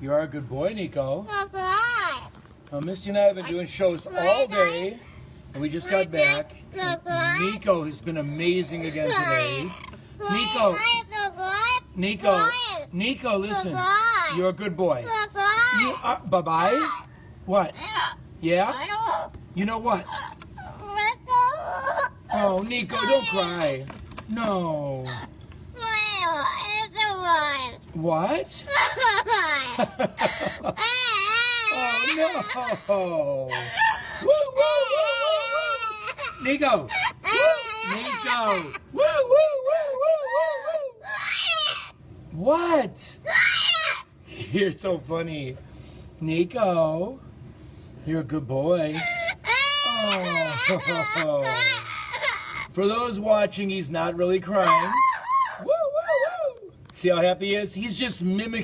You are a good boy, Nico. Bye-bye. Misty and I have been doing shows all day, and we just got back. And Nico has been amazing again today. Nico, listen. You're a good boy. You are, bye-bye? What? Yeah? You know what? Oh, Nico, don't cry. No. What? Oh, no. Woo, woo, woo, woo, woo. Nico. Woo. Nico. Woo, woo, woo, woo, woo, woo. What? You're so funny. Nico, you're a good boy. Oh. For those watching, he's not really crying. Woo, woo, woo. See how happy he is? He's just mimicking.